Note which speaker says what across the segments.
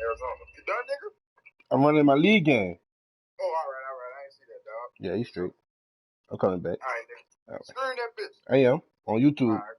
Speaker 1: Arizona. You done, nigga?
Speaker 2: I'm running my league game.
Speaker 1: Oh, all right. I ain't see that, dog.
Speaker 2: Yeah, you straight. I'm coming back.
Speaker 1: All right, nigga.
Speaker 2: Right.
Speaker 1: Screen that bitch.
Speaker 2: I am on YouTube.
Speaker 1: All right.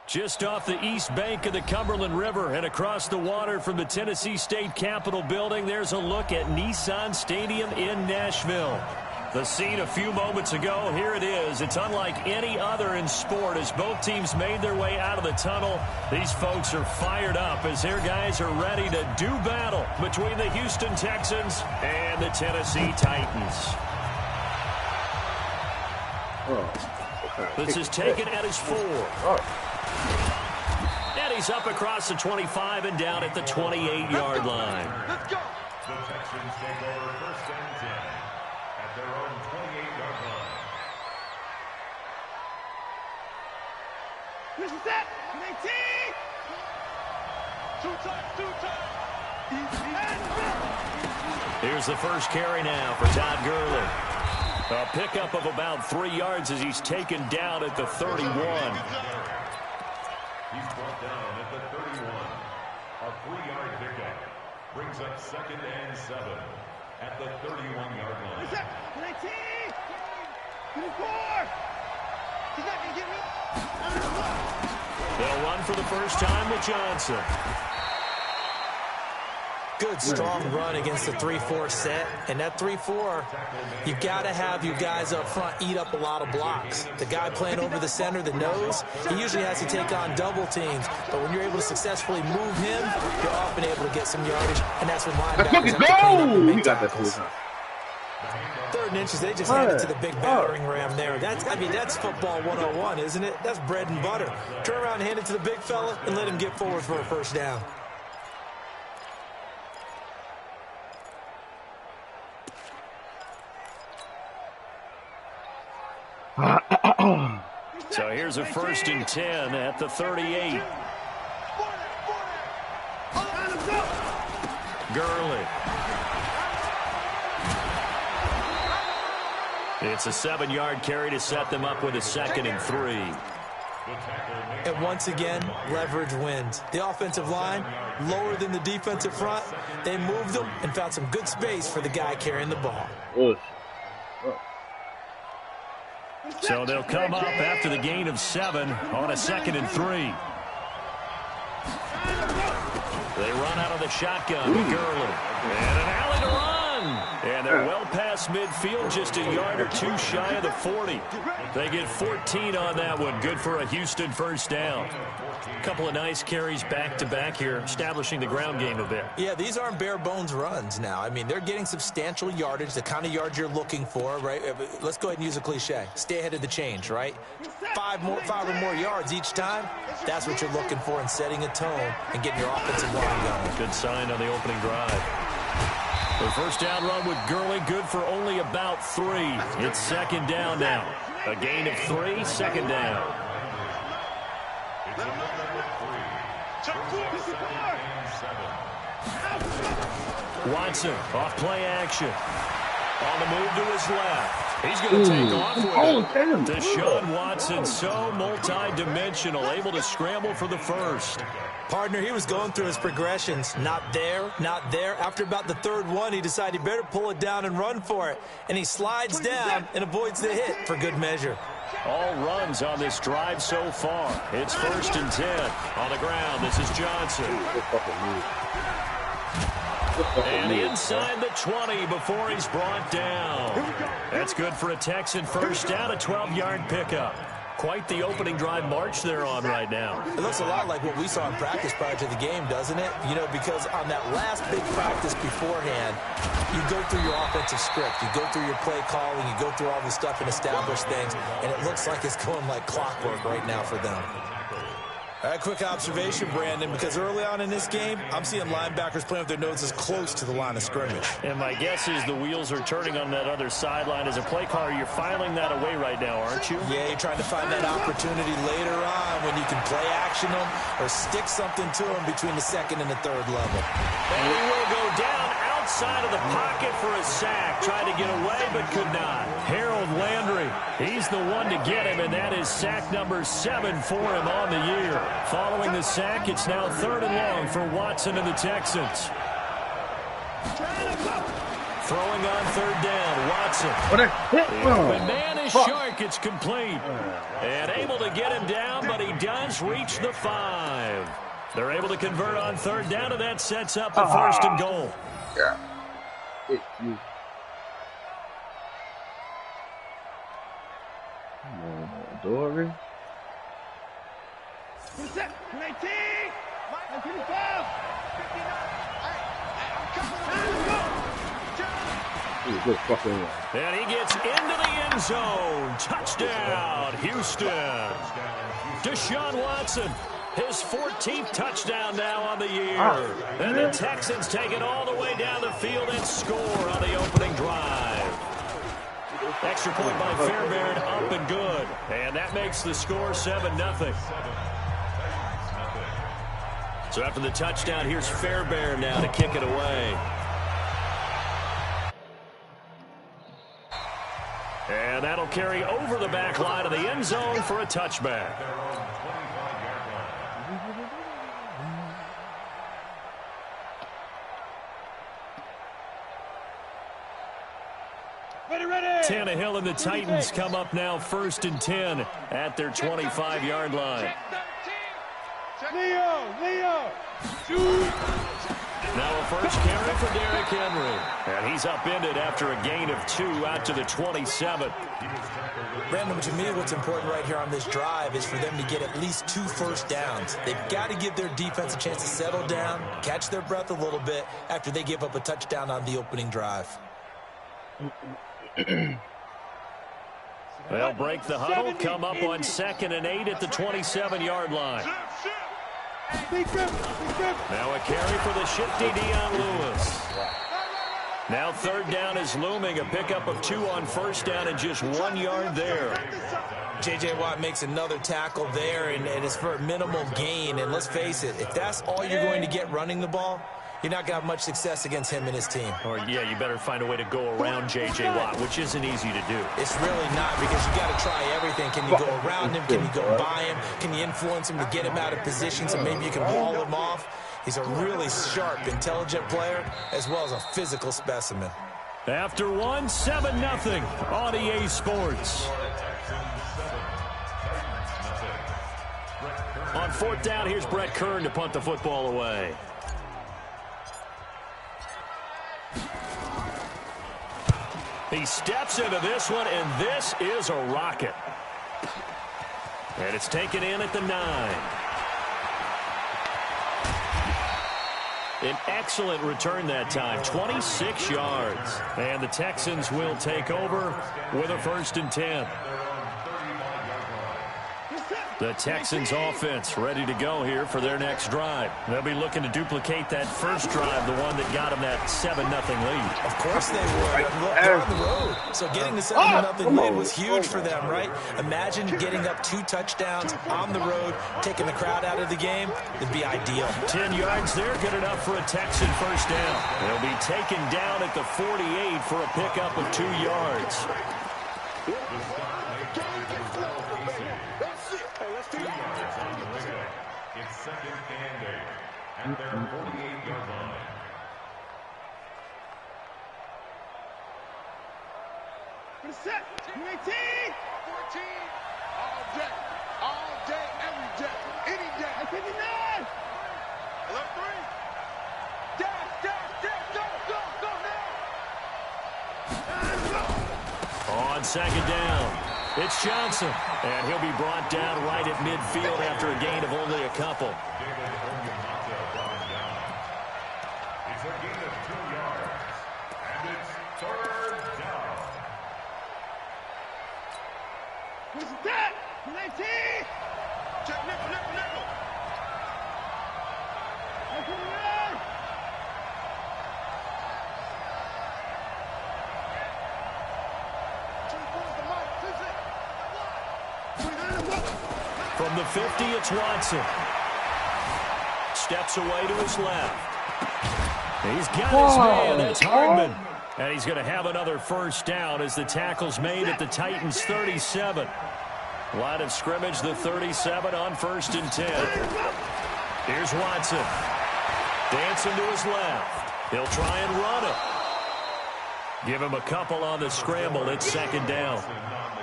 Speaker 3: Just off the east bank of the Cumberland River and across the water from the Tennessee State Capitol building, there's a look at Nissan Stadium in Nashville. The scene a few moments ago, here it is. It's unlike any other in sport as both teams made their way out of the tunnel. These folks are fired up as their guys are ready to do battle between the Houston Texans and the Tennessee Titans. This is taken at his 4. And he's up across the 25 and down at the 28-yard line.
Speaker 4: Let's go. The Texans take over first and 10 at their own 28-yard line.
Speaker 5: This is it. 18. Two times.
Speaker 3: Here's the first carry now for Todd Gurley. A pickup of about 3 yards as he's taken down at the 31.
Speaker 4: He's brought down at the 31. A 3-yard pickup brings up 2nd and 7 at the 31-yard line.
Speaker 5: 19. 24. He's not going to get me.
Speaker 3: They'll run for the first time with Johnson.
Speaker 6: Good, strong run against the 3-4 set. And that 3-4, you've got to have your guys up front eat up a lot of blocks. The guy playing over the center, the nose, he usually has to take on double teams. But when you're able to successfully move him, you're often able to get some yardage. And that's when linebackers have to clean up the big tackles. 3rd and inches, they just handed to the big battering ram there. That's football 101, isn't it? That's bread and butter. Turn around and hand it to the big fella and let him get forward for a first down.
Speaker 3: So here's a 1st and 10 at the 38. Gurley. It's a 7-yard carry to set them up with a 2nd and 3.
Speaker 6: And once again, leverage wins. The offensive line, lower than the defensive front. They moved them and found some good space for the guy carrying the ball.
Speaker 3: So they'll come up after the gain of 7 on a 2nd and 3. They run out of the shotgun to Gurley. And an alley to run. And they're well past midfield, just a yard or 2 shy of the 40. They get 14 on that one. Good for a Houston first down. A couple of nice carries back-to-back here, establishing the ground game a bit.
Speaker 6: Yeah, these aren't bare-bones runs now. I mean, they're getting substantial yardage, the kind of yards you're looking for, right? Let's go ahead and use a cliche. Stay ahead of the change, right? 5 or more yards each time, that's what you're looking for in setting a tone and getting your offensive line going.
Speaker 3: Good sign on the opening drive. The first down run with Gurley, good for only about 3. It's 2nd down now. A gain of 3, 2nd down. Watson off play action. On the move to his left. He's going to take off with it. Deshaun Watson, so multi-dimensional, able to scramble for the first.
Speaker 6: Partner, he was going through his progressions. Not there, not there. After about the 3rd one, he decided he better pull it down and run for it. And he slides down and avoids the hit for good measure.
Speaker 3: All runs on this drive so far. It's 1st and 10. On the ground, this is Johnson. And inside the 20 before he's brought down. That's good for a Texan first down, a 12-yard pickup. Quite the opening drive march they're on right now.
Speaker 6: It looks a lot like what we saw in practice prior to the game, doesn't it? You know, because on that last big practice beforehand, you go through your offensive script, you go through your play calling, you go through all the stuff and establish things, and it looks like it's going like clockwork right now for them. A quick observation, Brandon, because early on in this game, I'm seeing linebackers playing with their noses close to the line of scrimmage.
Speaker 3: And my guess is the wheels are turning on that other sideline. As a play caller, you're filing that away right now, aren't you?
Speaker 6: Yeah, you're trying to find that opportunity later on when you can play action them or stick something to them between the second and the third level.
Speaker 3: And he will go down outside of the pocket for a sack. Tried to get away, but could not. Harold Landry, he's the one to get him, and that is sack number 7 for him on the year. Following the sack, it's now 3rd and long for Watson and the Texans. Throwing on 3rd down, Watson. The man is Shark. It's complete. And able to get him down, but he does reach the 5. They're able to convert on 3rd down, and that sets up the 1st and goal.
Speaker 1: Yeah.
Speaker 2: Dory.
Speaker 5: Who's that? 19! 25! 59!
Speaker 3: And he gets into the end zone. Touchdown, Houston. Deshaun Watson, his 14th touchdown now on the year. And the Texans take it all the way down the field and score on the opening drive. Extra point by Fairbairn, up and good. And that makes the score 7-0. So after the touchdown, here's Fairbairn now to kick it away. And that'll carry over the back line of the end zone for a touchback. Tannehill and the Titans come up now 1st and 10 at their 25-yard line.
Speaker 5: Leo!
Speaker 3: Now a first carry for Derrick Henry. And he's upended after a gain of 2 out to the 27.
Speaker 6: Brandon, to me, what's important right here on this drive is for them to get at least 2 first downs. They've got to give their defense a chance to settle down, catch their breath a little bit after they give up a touchdown on the opening drive.
Speaker 3: They'll break the huddle, come up on 2nd and 8 at the 27-yard line. Now a carry for the shifty Dion Lewis. Now 3rd down is looming, a pickup of 2 on 1st down and just 1 yard there.
Speaker 6: J.J. Watt makes another tackle there, and it's for a minimal gain. And let's face it, if that's all you're going to get running the ball, you're not going to have much success against him and his team.
Speaker 3: Or, yeah, you better find a way to go around J.J. Watt, which isn't easy to do.
Speaker 6: It's really not, because you got to try everything. Can you go around him? Can you go by him? Can you influence him to get him out of position so maybe you can wall him off? He's a really sharp, intelligent player, as well as a physical specimen.
Speaker 3: After 1, 7-0 on EA Sports. On 4th down, here's Brett Kern to punt the football away. He steps into this one, and this is a rocket. And it's taken in at the 9. An excellent return that time, 26 yards. And the Texans will take over with a 1st and 10. The Texans offense ready to go here for their next drive. They'll be looking to duplicate that first drive, the one that got them that 7-0 lead.
Speaker 6: Of course they would. They're on the road. So getting the 7-0 lead was huge for them, right? Imagine getting up 2 touchdowns on the road, taking the crowd out of the game. It'd be ideal.
Speaker 3: 10 yards there, good enough for a Texan first down. They'll be taken down at the 48 for a pickup of 2 yards.
Speaker 4: It's 2nd and 8 at their 48-yard line.
Speaker 5: Set. 19. 14. All day, every day, any day. 59. 3. Go
Speaker 3: On 2nd down, it's Johnson, and he'll be brought down right at midfield after a gain of only a couple.
Speaker 4: It's a gain of 2 yards, and it's 3rd down.
Speaker 5: Who's that? 19. Check nickel.
Speaker 3: From the 50, it's Watson. Steps away to his left. He's got his man. That's Hardman. And he's going to have another first down as the tackle's made at the Titans' 37. Line of scrimmage, the 37 on 1st and 10. Here's Watson. Dancing to his left. He'll try and run it. Give him a couple on the scramble. It's 2nd down.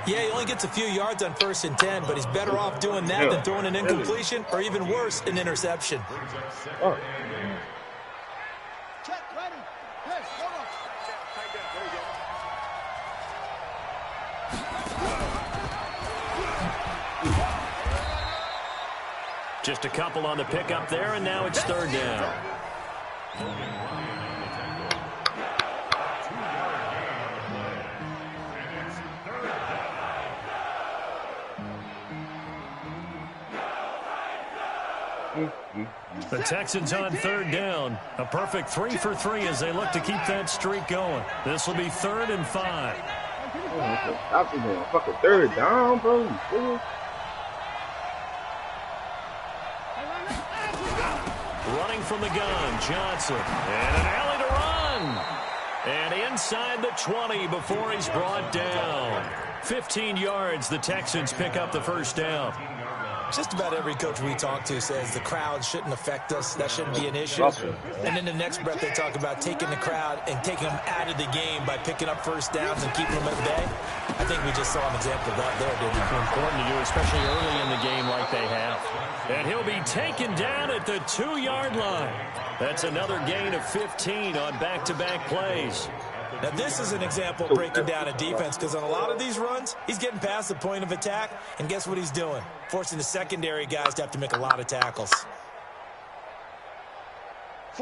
Speaker 6: Yeah, he only gets a few yards on 1st and 10, but he's better off doing that than throwing an incompletion or even worse, an interception.
Speaker 2: Oh.
Speaker 5: Check, ready. Hey, hold on. Take that. There you go.
Speaker 3: Just a couple on the pickup there, and now it's 3rd down. The Texans on 3rd down. A perfect 3 for 3 as they look to keep that streak going. This will be 3rd and 5.
Speaker 2: Stop it, man. Fucking 3rd down, bro.
Speaker 3: Running from the gun, Johnson. And an alley to run. And inside the 20 before he's brought down. 15 yards, the Texans pick up the first down.
Speaker 6: Just about every coach we talk to says the crowd shouldn't affect us. That shouldn't be an issue. And in the next breath, they talk about taking the crowd and taking them out of the game by picking up first downs and keeping them at bay. I think we just saw an example of that there, didn't we?
Speaker 3: Important to do, especially early in the game like they have. And he'll be taken down at the 2-yard line. That's another gain of 15 on back-to-back plays.
Speaker 6: Now, this is an example of breaking down a defense because on a lot of these runs, he's getting past the point of attack, and guess what he's doing? Forcing the secondary guys to have to make a lot of tackles.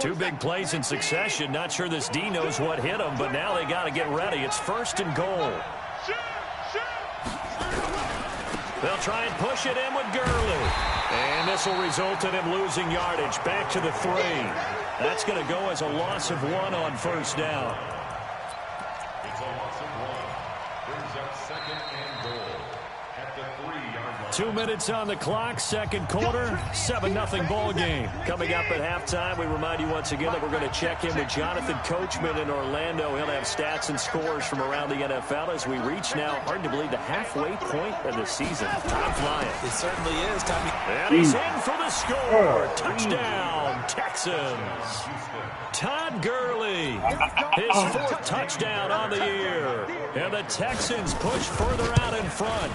Speaker 3: 2 big plays in succession. Not sure this D knows what hit him, but now they got to get ready. It's 1st and goal. They'll try and push it in with Gurley. And this will result in him losing yardage. Back to the 3. That's going to go as a loss of 1 on 1st down. 2 minutes on the clock, 2nd quarter, 7-0 ball game. Coming up at halftime, we remind you once again that we're going to check in with Jonathan Coachman in Orlando. He'll have stats and scores from around the NFL as we reach now, hard to believe, the halfway point of the season. Time flying.
Speaker 6: It certainly is.
Speaker 3: And he's in for the score. Touchdown, Texans. Todd Gurley, his 4th touchdown on the year. And the Texans push further out in front.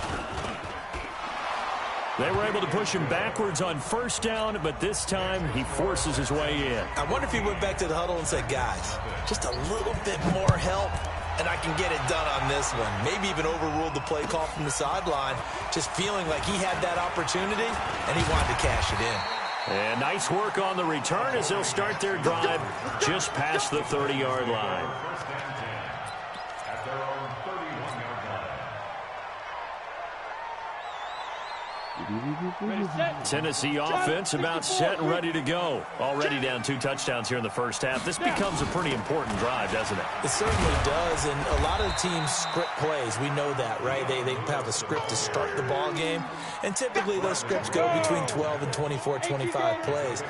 Speaker 3: They were able to push him backwards on 1st down, but this time he forces his way in.
Speaker 6: I wonder if he went back to the huddle and said, guys, just a little bit more help, and I can get it done on this one. Maybe even overruled the play call from the sideline, just feeling like he had that opportunity, and he wanted to cash it in.
Speaker 3: And nice work on the return as they'll start their drive just past the 30-yard line. Tennessee offense about set and ready to go. Already down 2 touchdowns here in the first half. This becomes a pretty important drive, doesn't it?
Speaker 6: It certainly does, and a lot of teams script plays. We know that, right? They have a script to start the ball game, and typically those scripts go between 12 and 24, 25 plays.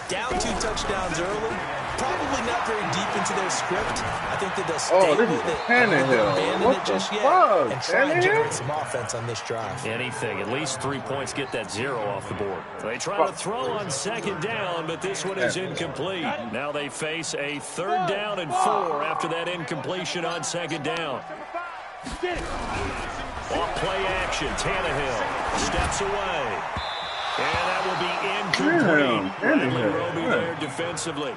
Speaker 6: Down 2 touchdowns early, probably not very deep into their script. I think that they'll stay with it, abandon it just yet, and try and generate some offense on this drive.
Speaker 3: Anything, at least 3 points, get that 0 off the board. They try to throw on 2nd down, but this one is incomplete. Now they face a 3rd down and 4 after that incompletion on 2nd down. Off play action, Tannehill steps away. And that will be incomplete. Bradley Roby there defensively.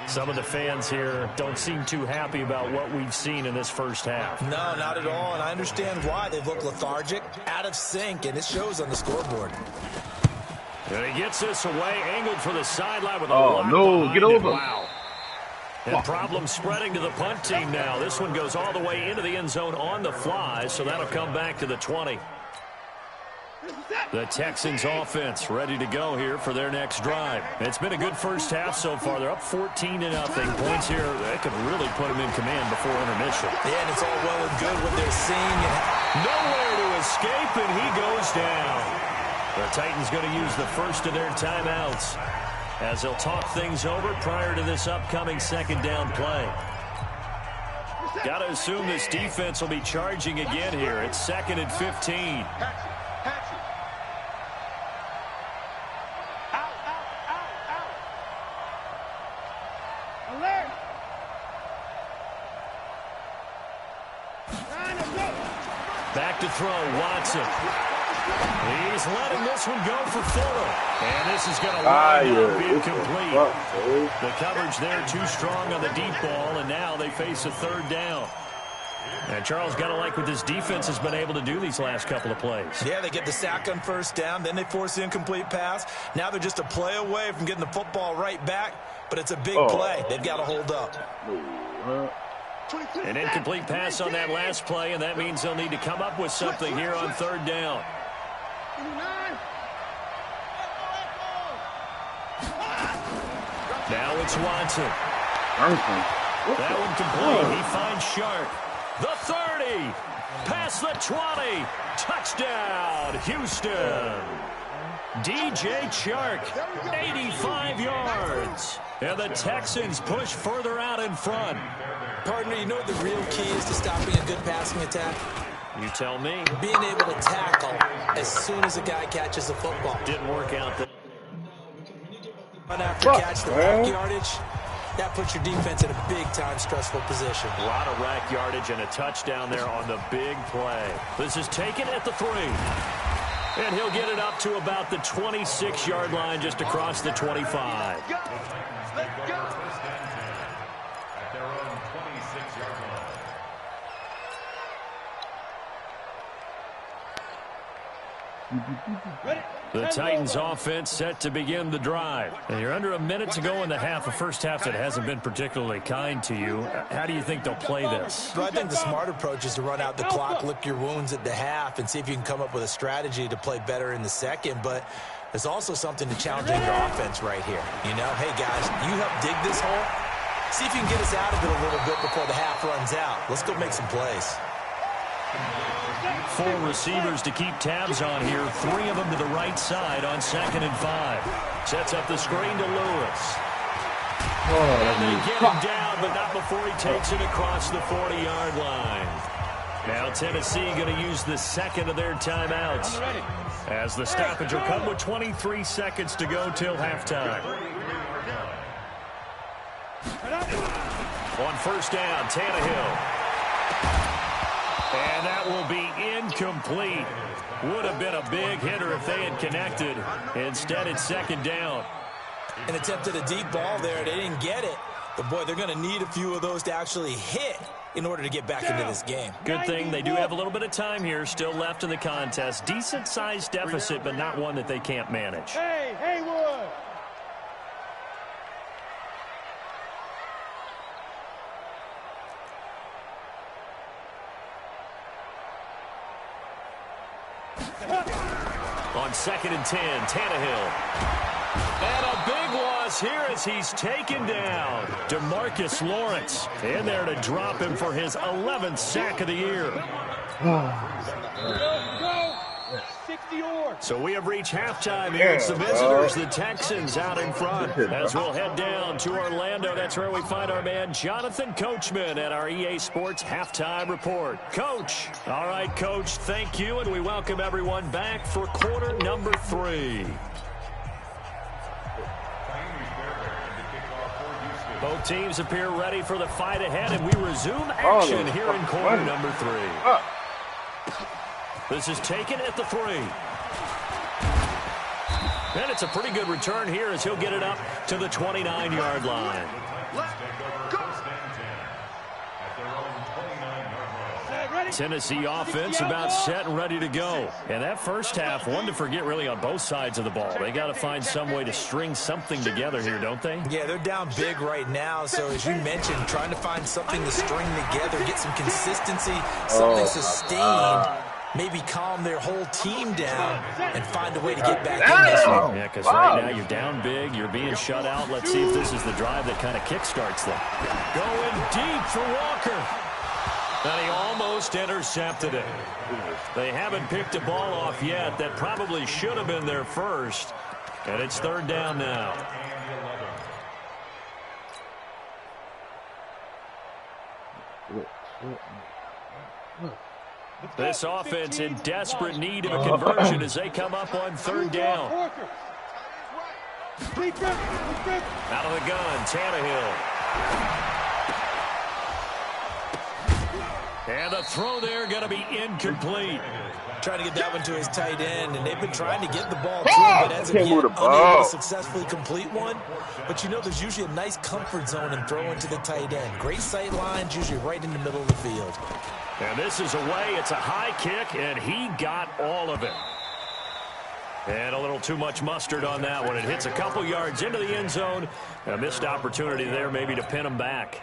Speaker 3: Some of the fans here don't seem too happy about what we've seen in this first half.
Speaker 6: No, not at all, and I understand why. They've looked lethargic, out of sync, and it shows on the scoreboard.
Speaker 3: And he gets this away, angled for the sideline with a
Speaker 2: block no, get over.
Speaker 3: Wow. And problems spreading to the punt team now. This one goes all the way into the end zone on the fly, so that'll come back to the 20. The Texans offense ready to go here for their next drive. It's been a good first half so far. They're up 14-0. Points here, that could really put them in command before intermission.
Speaker 6: Yeah, and it's all well and good when they're seeing it.
Speaker 3: Nowhere to escape, and he goes down. The Titans going to use the first of their timeouts as they'll talk things over prior to this upcoming second down play. Got to assume this defense will be charging again here. It's 2nd and 15. Back to throw, Watson. He's letting this one go for Fuller. And this is going to wind up being complete. The coverage there too strong on the deep ball, and now they face a third down. And Charles, got to like what this defense has been able to do these last couple of plays.
Speaker 6: Yeah, they get the sack on first down, then they force the incomplete pass. Now they're just a play away from getting the football right back, but it's a big play. They've got to hold up.
Speaker 3: An incomplete pass on that last play, and that means they'll need to come up with something here on third down. Now it's Watson. That one complete. He finds Sharp. The 30. Past the 20. Touchdown, Houston. DJ Chark, 85 yards. And the Texans push further out in front.
Speaker 6: Partner, you know what the real key is to stopping a good passing attack?
Speaker 3: You tell me.
Speaker 6: Being able to tackle as soon as a guy catches the football.
Speaker 3: Didn't work out there.
Speaker 6: Run after catch, the rack yardage, that puts your defense in a big-time stressful position.
Speaker 3: A lot of rack yardage and a touchdown there on the big play. This is taken at the 3. And he'll get it up to about the 26-yard line just across the 25.
Speaker 4: Let's go. At their own 26-yard line.
Speaker 3: The Titans offense set to begin the drive. And you're under a minute to go in the half. A first half that hasn't been particularly kind to you. How do you think they'll play this?
Speaker 6: Well, I think the smart approach is to run out the clock, lick your wounds at the half, and see if you can come up with a strategy to play better in the second. But there's also something to challenging your offense right here. You know, hey, guys, you help dig this hole. See if you can get us out of it a little bit before the half runs out. Let's go make some plays.
Speaker 3: 4 receivers to keep tabs on here. 3 of them to the right side on 2nd and 5. Sets up the screen to Lewis. And they get him down, but not before he takes it across the 40-yard line. Now Tennessee going to use the second of their timeouts, as the stoppage will come with 23 seconds to go till halftime. On first down, Tannehill. And that will be incomplete. Would have been a big hitter if they had connected. Instead, it's second down.
Speaker 6: An attempt at a deep ball there. They didn't get it. But, boy, they're going to need a few of those to actually hit in order to get back into this game.
Speaker 3: Good thing they do have a little bit of time here still left in the contest. Decent-sized deficit, but not one that they can't manage.
Speaker 5: Hey, Haywood!
Speaker 3: On 2nd and 10, Tannehill. And a big loss here as he's taken down. DeMarcus Lawrence in there to drop him for his 11th sack of the year. So we have reached halftime here. It's the visitors, the Texans, out in front. As we'll head down to Orlando, that's where we find our man Jonathan Coachman at our EA Sports Halftime Report. Coach. All right, Coach, thank you, and we welcome everyone back for quarter number 3. Both teams appear ready for the fight ahead, and we resume action here in quarter number 3. This is taken at the 3. And it's a pretty good return here as he'll get it up to the 29-yard line. Tennessee offense about set and ready to go. And that first half, one to forget really on both sides of the ball. They got to find some way to string something together here, don't they?
Speaker 6: Yeah, they're down big right now. So as you mentioned, trying to find something to string together, get some consistency, something sustained maybe calm their whole team down and find a way to get back in this one.
Speaker 3: Yeah, because right now you're down big, you're being shut out. Let's see if this is the drive that kind of kickstarts them. Going deep for Walker. And he almost intercepted it. They haven't picked a ball off yet. That probably should have been their first. And it's third down now. This offense in desperate need of a conversion as they come up on third down. Out of the gun, Tannehill. And the throw there going to be incomplete.
Speaker 6: Trying to get that one to his tight end, and they've been trying to get the ball to him, but as of yet, unable to successfully complete one. But you know, there's usually a nice comfort zone in throwing to the tight end. Great sight lines, usually right in the middle of the field.
Speaker 3: And this is away. It's a high kick, and he got all of it. And a little too much mustard on that one. It hits a couple yards into the end zone. A missed opportunity there maybe to pin him back.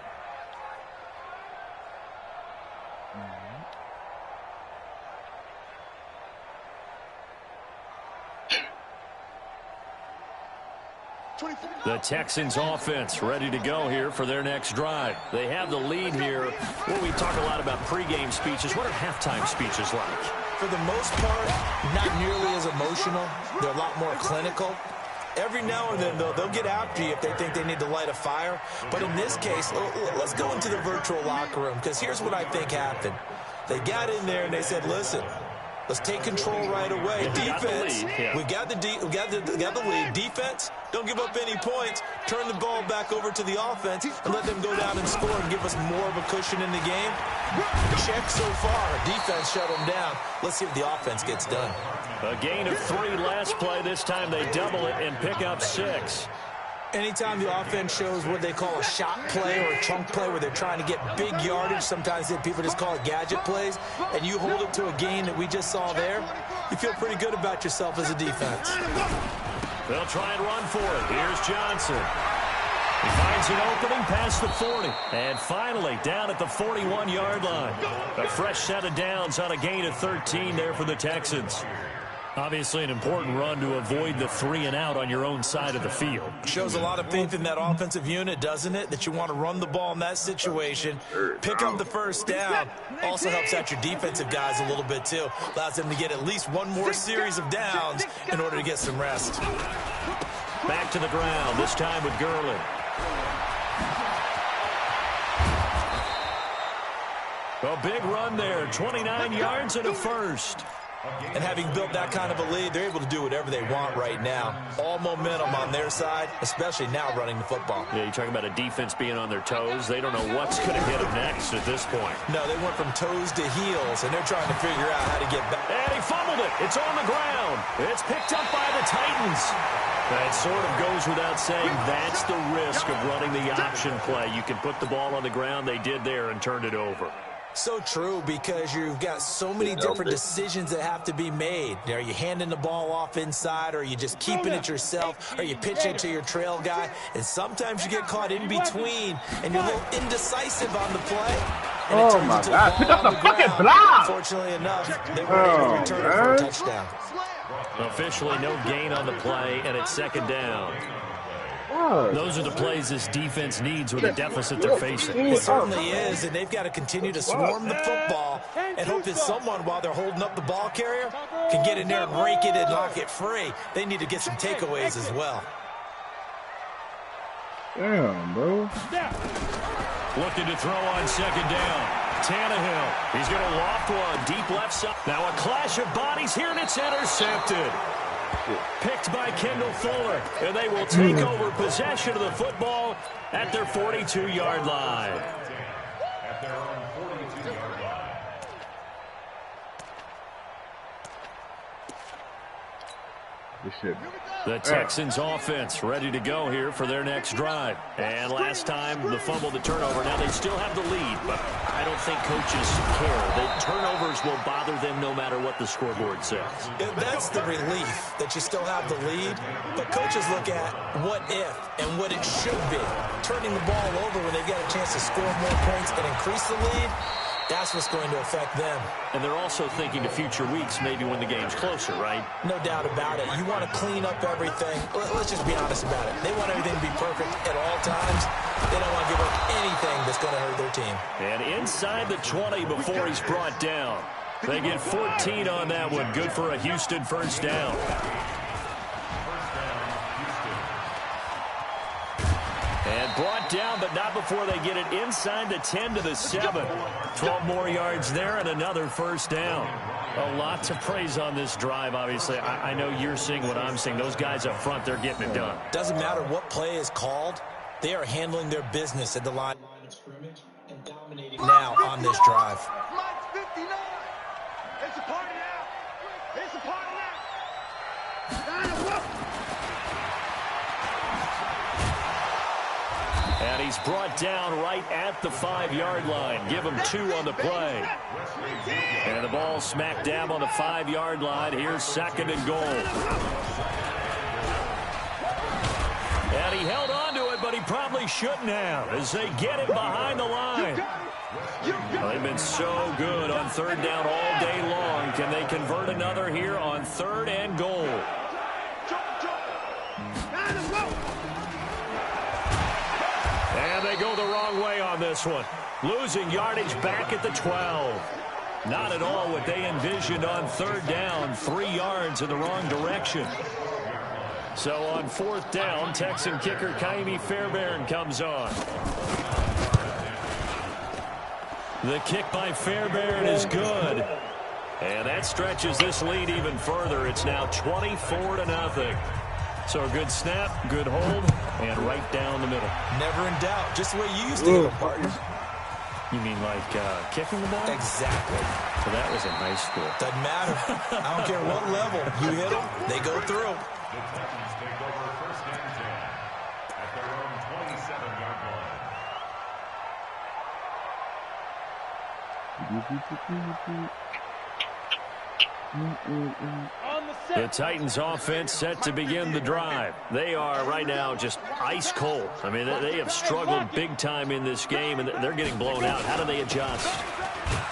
Speaker 3: The Texans offense ready to go here for their next drive. They have the lead here. Well, we talk a lot about pregame speeches. What are halftime speeches like?
Speaker 6: For the most part, not nearly as emotional. They're a lot more clinical. Every now and then, though, they'll get after you if they think they need to light a fire. But in this case, let's go into the virtual locker room, because here's what I think happened. They got in there and they said, listen, let's take control right away. Defense, we got the lead. Defense, don't give up any points. Turn the ball back over to the offense and let them go down and score and give us more of a cushion in the game. Check so far. Defense shut them down. Let's see if the offense gets done.
Speaker 3: A gain of 3 last play. This time they double it and pick up 6.
Speaker 6: Anytime the offense shows what they call a shot play or a chunk play where they're trying to get big yardage, sometimes people just call it gadget plays, and you hold it to a gain that we just saw there, you feel pretty good about yourself as a defense.
Speaker 3: They'll try and run for it. Here's Johnson. He finds an opening past the 40. And finally down at the 41-yard line. A fresh set of downs on a gain of 13 there for the Texans. Obviously an important run to avoid the 3 and out on your own side of the field.
Speaker 6: Shows a lot of faith in that offensive unit, doesn't it? That you want to run the ball in that situation. Pick up the first down. Also helps out your defensive guys a little bit too. Allows them to get at least one more series of downs in order to get some rest.
Speaker 3: Back to the ground, this time with Gurley. A big run there, 29 yards and a first.
Speaker 6: And having built that kind of a lead, they're able to do whatever they want right now. All momentum on their side, especially now running the football.
Speaker 3: Yeah, you're talking about a defense being on their toes. They don't know what's going to hit them next at this point.
Speaker 6: No, they went from toes to heels, and they're trying to figure out how to get back.
Speaker 3: And he fumbled it. It's on the ground. It's picked up by the Titans. That sort of goes without saying. That's the risk of running the option play. You can put the ball on the ground. They did there and turned it over.
Speaker 6: So true, because you've got so many different decisions that have to be made. Are you handing the ball off inside, or are you just keeping it yourself? Are you pitching to your trail guy? And sometimes you get caught in between, and you're a little indecisive on the play. And it turns into
Speaker 2: God. Pick up the fucking block!
Speaker 6: Fortunately enough, they were able to return it for a touchdown.
Speaker 3: Officially no gain on the play, and it's second down. Those are the plays this defense needs with the deficit they're facing.
Speaker 6: It certainly is, and they've got to continue to swarm the football and hope that someone, while they're holding up the ball carrier, can get in there and rake it and knock it free. They need to get some takeaways as well.
Speaker 2: Damn, bro.
Speaker 3: Looking to throw on second down. Tannehill. He's going to loft one deep left side. Now a clash of bodies here, and it's intercepted. Picked by Kendall Fuller, and they will take over possession of the football at their 42-yard line.
Speaker 4: At their own 42-yard line.
Speaker 3: The Texans offense ready to go here for their next drive. And last time, the fumble, the turnover. Now they still have the lead, but I don't think coaches care. The turnovers will bother them no matter what the scoreboard says.
Speaker 6: That's the relief that you still have the lead. But coaches look at what if and what it should be. Turning the ball over when they've got a chance to score more points and increase the lead, That's what's going to affect them.
Speaker 3: And they're also thinking to future weeks, maybe when the game's closer, right?
Speaker 6: No doubt about it. You want to clean up everything. Let's just be honest about it. They want everything to be perfect at all times. They don't want to give up anything that's going to hurt their team.
Speaker 3: And inside the 20 before he's brought down. They get 14 on that one. Good for a Houston first down. And brought down, but not before they get it inside the 10 to the 7. 12 more yards there and another first down. A lot to praise on this drive, obviously. I know you're seeing what I'm seeing. Those guys up front, they're getting it done.
Speaker 6: Doesn't matter what play is called. They are handling their business at the line of scrimmage and dominating now on this drive.
Speaker 5: Mine's 59. It's a party now. It's a party now.
Speaker 3: And he's brought down right at the 5-yard line. Give him 2 on the play. And the ball smack dab on the 5-yard line. Here's 2nd and goal. And he held on to it, but he probably shouldn't have as they get it behind the line. Well, they've been so good on 3rd down all day long. Can they convert another here on 3rd and goal? And they go the wrong way on this one. Losing yardage back at the 12. Not at all what they envisioned on 3rd down. 3 yards in the wrong direction. So on 4th down, Texan kicker Kaimi Fairbairn comes on. The kick by Fairbairn is good. And that stretches this lead even further. It's now 24-0. So a good snap, good hold, and right down the middle.
Speaker 6: Never in doubt. Just the way you used to hit them, partner.
Speaker 3: You mean like kicking the ball?
Speaker 6: Exactly.
Speaker 3: So that was in high school.
Speaker 6: Doesn't matter. I don't care what level. You hit them, they go through.
Speaker 4: The Texans take over 1st and 10 at their own 27-yard line.
Speaker 3: The Titans offense set to begin the drive. They are right now just ice cold. I mean, they have struggled big time in this game, and they're getting blown out. How do they adjust?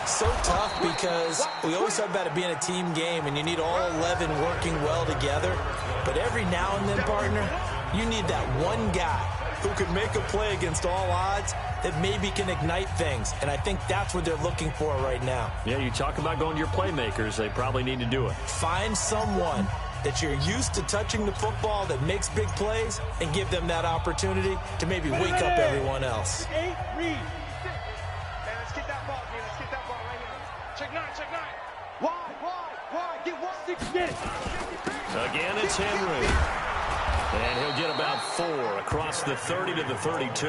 Speaker 6: So tough because we always talk about it being a team game, and you need all 11 working well together. But every now and then, partner, you need that one guy who can make a play against all odds that maybe can ignite things. And I think that's what they're looking for right now.
Speaker 3: Yeah, you talk about going to your playmakers. They probably need to do it.
Speaker 6: Find someone that you're used to touching the football that makes big plays and give them that opportunity to maybe wake up everyone else.
Speaker 5: 8, read. Hey, let's get that ball, man. Let's get that ball right here. Check 9, check 9. Wide. Get 1, 6, get it.
Speaker 3: Again, it's Henry. And he'll get about 4 across the 30 to the 32.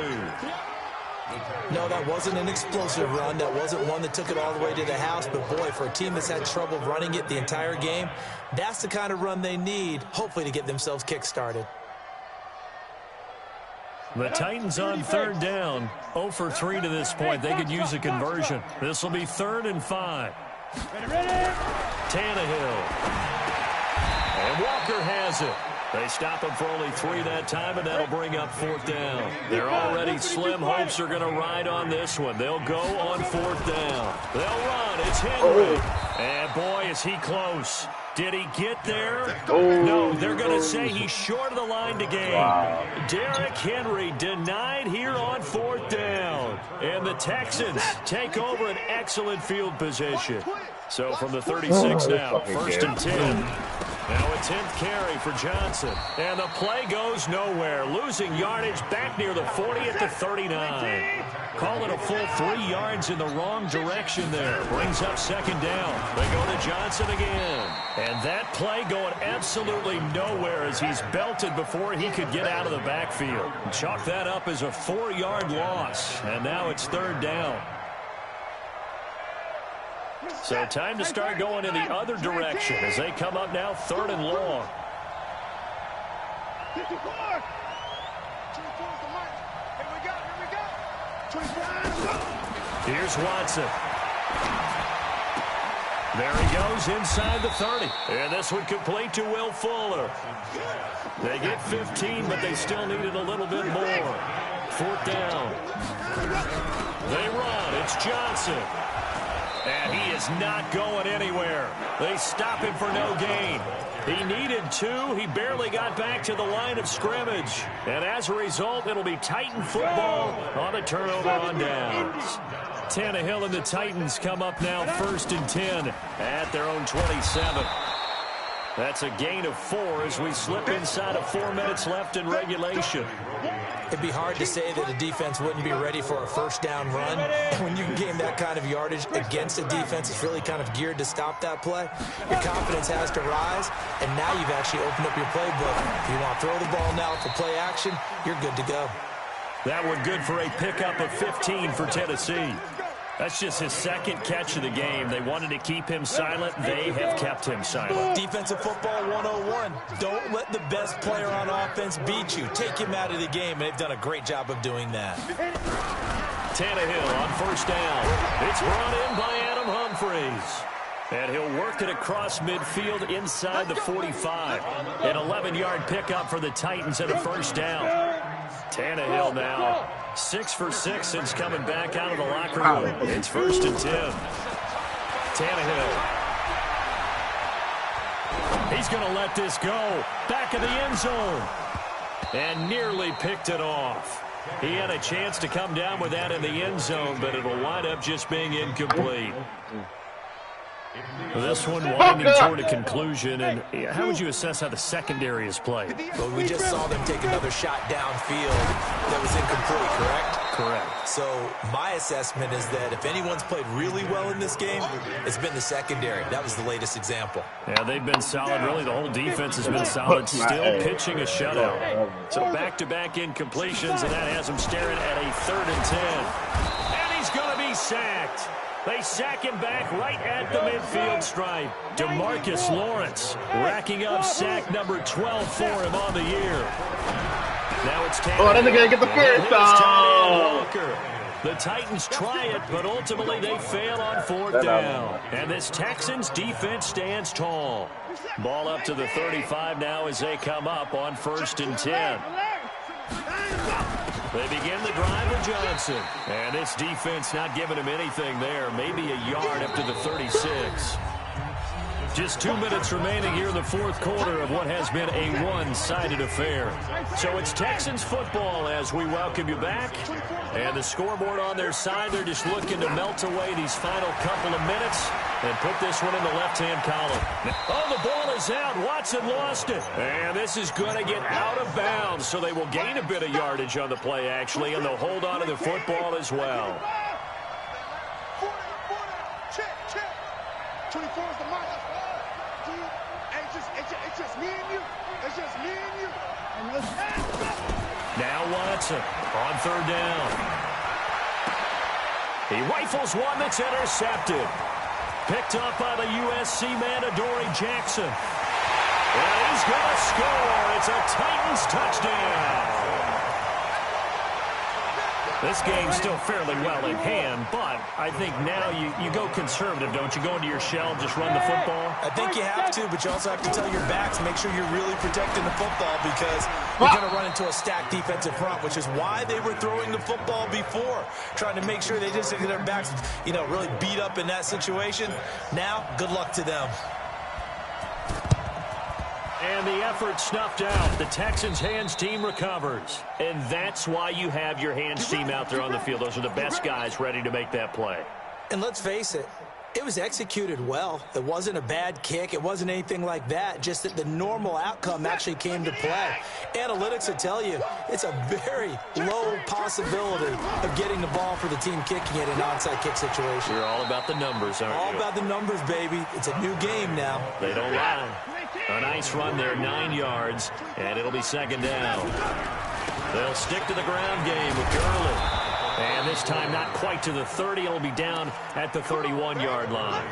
Speaker 6: No, that wasn't an explosive run. That wasn't one that took it all the way to the house. But, boy, for a team that's had trouble running it the entire game, that's the kind of run they need, hopefully, to get themselves kick-started.
Speaker 3: The Titans on 3rd down. 0 for 3 to this point. They could use a conversion. This will be 3rd and 5. Tannehill. And Walker has it. They stop him for only 3 that time, and that'll bring up 4th down. They're already slim hopes are going to ride on this one. They'll go on 4th down. They'll run. It's Henry. And, boy, is he close. Did he get there? No, they're going to say he's short of the line to gain.
Speaker 2: Wow.
Speaker 3: Derrick Henry denied here on 4th down. And the Texans take over an excellent field position. So from the 36 now, 1st and 10. Now a 10th carry for Johnson. And the play goes nowhere. Losing yardage back near the 40 at the 39. Call it a full 3 yards in the wrong direction there. Brings up 2nd down. They go to Johnson again. And that play going absolutely nowhere as he's belted before he could get out of the backfield. Chalk that up as a 4-yard loss. And now it's 3rd down. So time to start going in the other direction as they come up now 3rd and long.
Speaker 5: 54. 24's the mark. Here we go. 24.
Speaker 3: Here's Watson. There he goes inside the 30. And this one complete to Will Fuller. They get 15, but they still needed a little bit more. 4th down. They run. It's Johnson. And he is not going anywhere. They stop him for no gain. He needed 2. He barely got back to the line of scrimmage. And as a result, it'll be Titan football on a turnover on downs. Tannehill and the Titans come up now 1st and 10 at their own 27. That's a gain of 4 as we slip inside of 4 minutes left in regulation.
Speaker 6: It'd be hard to say that a defense wouldn't be ready for a first down run. When you can gain that kind of yardage against a defense that's really kind of geared to stop that play, your confidence has to rise, and now you've actually opened up your playbook. If you want to throw the ball now for play action, you're good to go.
Speaker 3: That one good for a pickup of 15 for Tennessee. That's just his 2nd catch of the game. They wanted to keep him silent. They have kept him silent.
Speaker 6: Defensive football 101. Don't let the best player on offense beat you. Take him out of the game, and they've done a great job of doing that.
Speaker 3: Tannehill on 1st down. It's brought in by Adam Humphries. And he'll work it across midfield inside the 45. An 11-yard pickup for the Titans and a 1st down. Tannehill now 6 for 6 since coming back out of the locker room. It's 1st and 10. Tannehill. He's going to let this go. Back of the end zone. And nearly picked it off. He had a chance to come down with that in the end zone, but it'll wind up just being incomplete. This one winding toward a conclusion, and how would you assess how the secondary has played?
Speaker 6: Well, we just saw them take another shot downfield that was incomplete, correct?
Speaker 3: Correct.
Speaker 6: So my assessment is that if anyone's played really well in this game, it's been the secondary. That was the latest example.
Speaker 3: Yeah, they've been solid. Really, the whole defense has been solid, still pitching a shutout. So back-to-back incompletions, and that has him staring at a 3rd and 10. And he's going to be sacked. They sack him back right at the midfield stripe. DeMarcus Lawrence racking up sack number 12 for him on the year. Now it's Tannehill.
Speaker 2: Oh, that's going to get the first down.
Speaker 3: The Titans try it, but ultimately they fail on 4th down. And this Texans defense stands tall. Ball up to the 35 now as they come up on 1st and 10. They begin the drive with Johnson. And this defense not giving him anything there. Maybe a yard up to the 36. Just 2 minutes remaining here in the 4th quarter of what has been a one-sided affair. So it's Texans football as we welcome you back. And the scoreboard on their side, they're just looking to melt away these final couple of minutes and put this one in the left-hand column. Oh, the ball is out. Watson lost it. And this is going to get out of bounds, so they will gain a bit of yardage on the play, actually, and they'll hold on to the football as well.
Speaker 5: 24 is the mark. It's just me and you. It's just me and you.
Speaker 3: Now Watson on 3rd down. He rifles one that's intercepted. Picked up by the USC man, Adoree Jackson. And he's going to score. It's a Titans touchdown. This game's still fairly well in hand, but I think now you go conservative, don't you? Go into your shell, just run the football?
Speaker 6: I think you have to, but you also have to tell your backs, make sure you're really protecting the football because you're going to run into a stacked defensive front, which is why they were throwing the football before, trying to make sure they just get their backs, really beat up in that situation. Now, good luck to them.
Speaker 3: And the effort snuffed out. The Texans' hands team recovers. And that's why you have your hands team out there on the field. Those are the best guys ready to make that play.
Speaker 6: And let's face it, it was executed well. It wasn't a bad kick. It wasn't anything like that. Just that the normal outcome actually came to play. Analytics will tell you it's a very low possibility of getting the ball for the team kicking it in an onside kick situation.
Speaker 3: You're all about the numbers, aren't you?
Speaker 6: All about the numbers, baby. It's a new game now.
Speaker 3: They don't lie. A nice run there, 9 yards, and it'll be 2nd down. They'll stick to the ground game with Gurley. And this time not quite to the 30. It'll be down at the 31-yard line.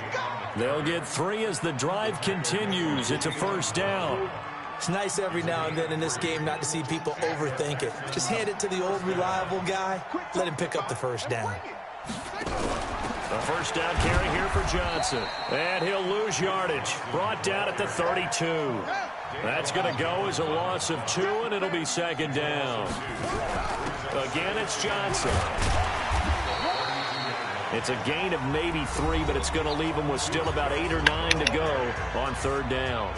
Speaker 3: They'll get 3 as the drive continues. It's a 1st down.
Speaker 6: It's nice every now and then in this game not to see people overthink it. Just hand it to the old reliable guy. Let him pick up the 1st down.
Speaker 3: A 1st down carry here for Johnson. And he'll lose yardage. Brought down at the 32. That's going to go as a loss of 2, and it'll be 2nd down. Again, it's Johnson. It's a gain of maybe 3, but it's going to leave them with still about 8 or 9 to go on 3rd down.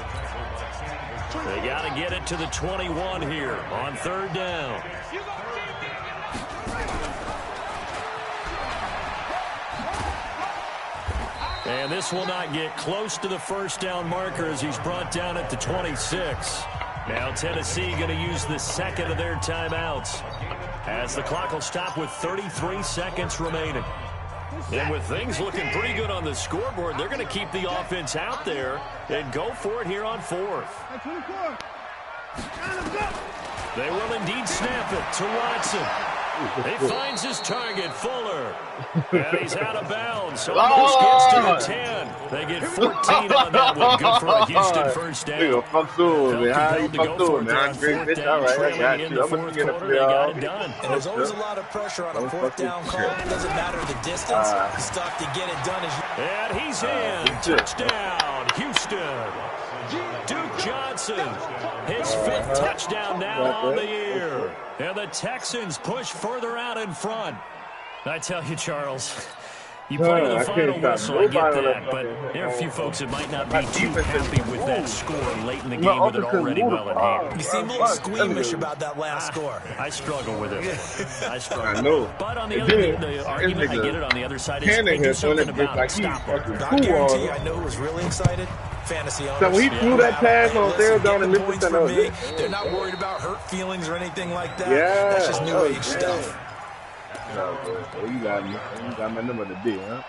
Speaker 3: They got to get it to the 21 here on 3rd down. And this will not get close to the 1st down marker as he's brought down at the 26. Now Tennessee going to use the 2nd of their timeouts as the clock will stop with 33 seconds remaining. And with things looking pretty good on the scoreboard, they're going to keep the offense out there and go for it here on 4th. They will indeed snap it to Watson. He finds his target, Fuller. And he's out of bounds. Almost gets to the 10. They get 14 on that one. Good for a Houston 1st down.
Speaker 2: Fuck through, man. How you fuck through, man? Great bitch. All right, I got you. I'm going to get a play off.
Speaker 6: And there's always a lot of pressure on a 4th down call. It doesn't matter the distance. He's stuck to get it done.
Speaker 3: And he's in. Touchdown, Houston. Duke Johnson, his 5th touchdown now on the year. And the Texans push further out in front. I tell you, Charles, you play to the final whistle, I get that, but there are a few folks that might not be too happy with that score late in the game with it already well in hand.
Speaker 6: You seem a little squeamish about that last score.
Speaker 3: I struggle with it. I struggle.
Speaker 2: I know.
Speaker 3: But on the other hand, the argument, I get it, on the other side is they do something about it. Stop it.
Speaker 6: I guarantee you, I know who was really excited. Fantasy owners.
Speaker 2: So when he threw that pass on third down and Memphis,
Speaker 6: they're not worried about hurt feelings or anything like that. Yeah, that's just new age stuff.
Speaker 2: No, so you got me. You got my number today, huh?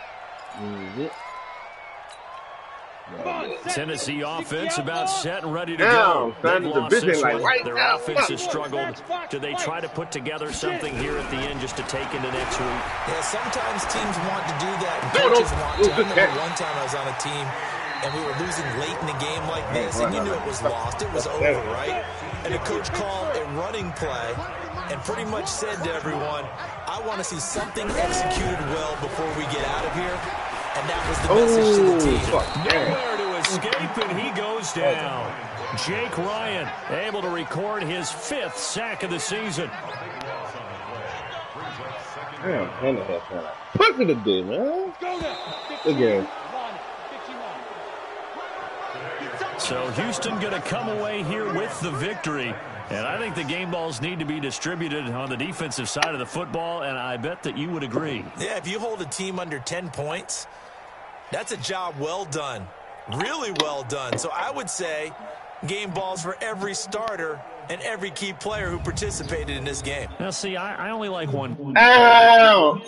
Speaker 3: Tennessee offense about set and ready to go. They've lost this one. Their offense has struggled. Do they try to put together something here at the end just to take into next week?
Speaker 6: Yeah, sometimes teams want to do that. And coaches want to. I remember one time I was on a team and we were losing late in the game like this, and you knew it was lost. It was over, right? And the coach called a running play and pretty much said to everyone, I want to see something executed well before we get out of here. And that was the message to the team.
Speaker 3: Nowhere to escape, and he goes down. Jake Ryan able to record his 5th sack of the season.
Speaker 2: Damn, push it a bit, man. Again.
Speaker 3: So Houston going to come away here with the victory. And I think the game balls need to be distributed on the defensive side of the football, and I bet that you would agree.
Speaker 6: Yeah, if you hold a team under 10 points, that's a job well done. Really well done. So I would say game balls for every starter and every key player who participated in this game.
Speaker 3: Now, see, I only like one.
Speaker 2: Down.